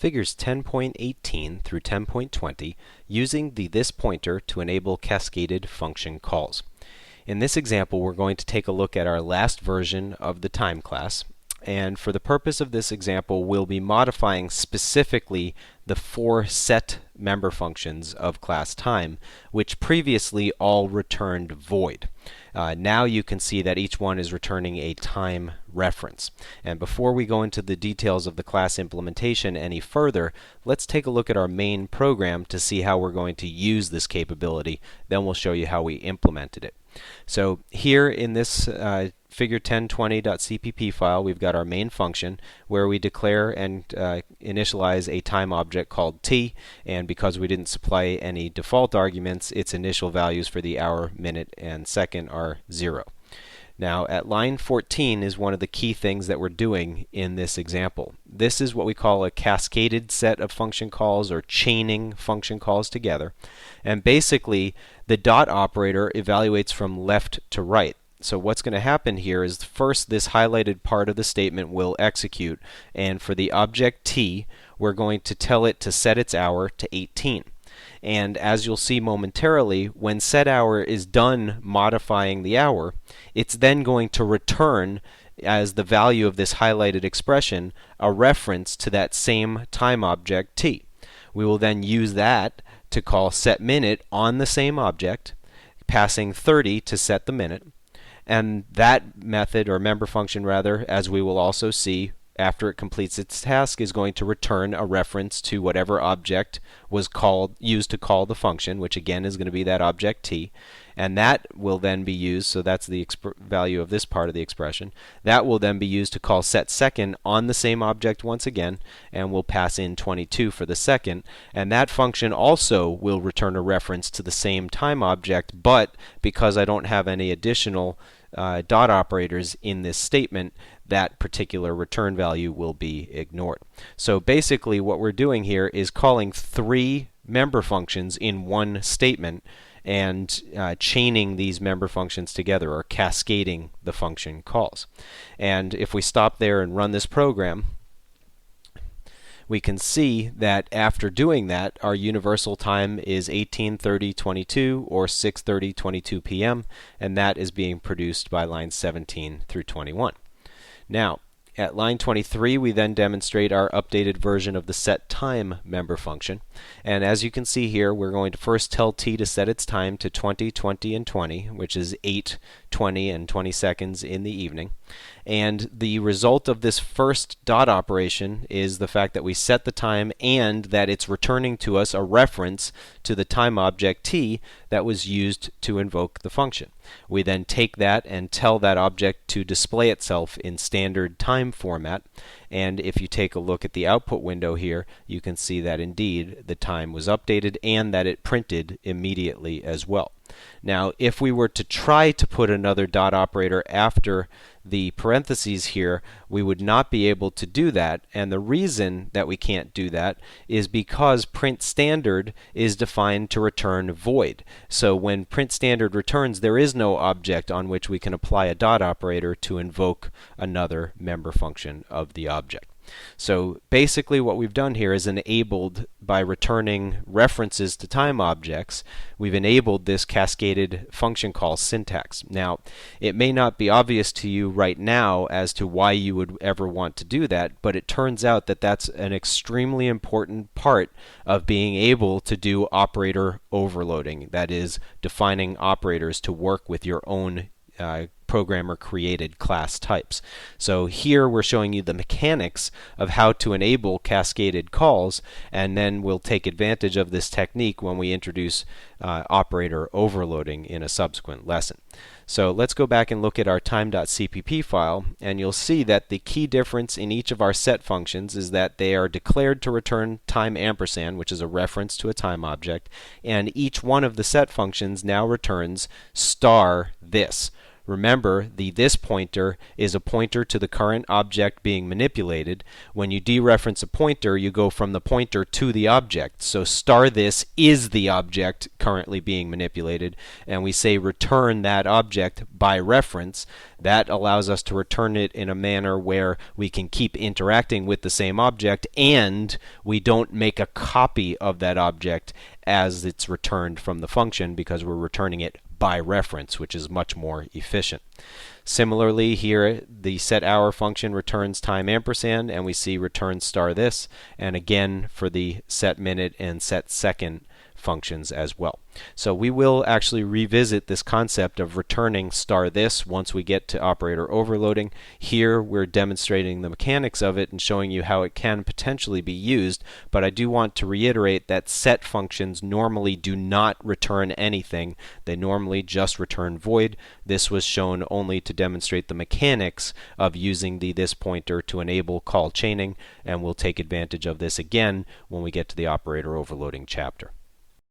Figures 10.18 through 10.20 using the this pointer to enable cascaded function calls. In this example, we're going to take a look at our last version of the time class. And for the purpose of this example, we'll be modifying specifically the 4 set member functions of class time, which previously all returned void. Now you can see that each one is returning a time reference. And before we go into the details of the class implementation any further, let's take a look at our main program to see how we're going to use this capability. Then we'll show you how we implemented it. So here in this fig1020.cpp file, we've got our main function where we declare and initialize a time object called t, and because we didn't supply any default arguments, its initial values for the hour, minute, and second are 0. Now at line 14 is one of the key things that we're doing in this example. This is what we call a cascaded set of function calls, or chaining function calls together. And basically the dot operator evaluates from left to right. So what's going to happen here is first this highlighted part of the statement will execute, and for the object t, we're going to tell it to set its hour to 18. And as you'll see momentarily, when set hour is done modifying the hour, it's then going to return as the value of this highlighted expression a reference to that same time object t. We will then use that to call set minute on the same object, passing 30 to set the minute. And that method, or member function rather, as we will also see after it completes its task, is going to return a reference to whatever object was used to call the function, which again is going to be that object t. And that will then be used, so that's the value of this part of the expression. That will then be used to call set second on the same object once again, and we'll pass in 22 for the second. And that function also will return a reference to the same time object, but because I don't have any additional dot operators in this statement, that particular return value will be ignored. So basically what we're doing here is calling 3 member functions in one statement and chaining these member functions together, or cascading the function calls. And if we stop there and run this program, we can see that after doing that, our universal time is 18:30:22 or 6:30:22 p.m., and that is being produced by lines 17 through 21. Now, at line 23, we then demonstrate our updated version of the set time member function. And as you can see here, we're going to first tell t to set its time to 20, 20, and 20, which is 8, 20, and 20 seconds in the evening. And the result of this first dot operation is the fact that we set the time and that it's returning to us a reference to the time object t that was used to invoke the function. We then take that and tell that object to display itself in standard time format. And if you take a look at the output window here, you can see that indeed the time was updated and that it printed immediately as well. Now, if we were to try to put another dot operator after the parentheses here, we would not be able to do that. And the reason that we can't do that is because print standard is defined to return void. So when print standard returns, there is no object on which we can apply a dot operator to invoke another member function of the object. So basically what we've done here is enabled, by returning references to time objects, we've enabled this cascaded function call syntax. Now, it may not be obvious to you right now as to why you would ever want to do that, but it turns out that that's an extremely important part of being able to do operator overloading. That is, defining operators to work with your own programmer created class types. So here we're showing you the mechanics of how to enable cascaded calls, and then we'll take advantage of this technique when we introduce operator overloading in a subsequent lesson. So let's go back and look at our time.cpp file, and you'll see that the key difference in each of our set functions is that they are declared to return time ampersand, which is a reference to a time object, and each one of the set functions now returns star this. Remember, the this pointer is a pointer to the current object being manipulated. When you dereference a pointer, you go from the pointer to the object. So star this is the object currently being manipulated, and we say return that object by reference. That allows us to return it in a manner where we can keep interacting with the same object, and we don't make a copy of that object as it's returned from the function, because we're returning it by reference, which is much more efficient. Similarly, here the set hour function returns time ampersand, and we see return star this, and again for the set minute and set second functions as well. So we will actually revisit this concept of returning star this once we get to operator overloading. Here we're demonstrating the mechanics of it and showing you how it can potentially be used, but I do want to reiterate that set functions normally do not return anything. They normally just return void. This was shown only to demonstrate the mechanics of using the this pointer to enable call chaining, and we'll take advantage of this again when we get to the operator overloading chapter.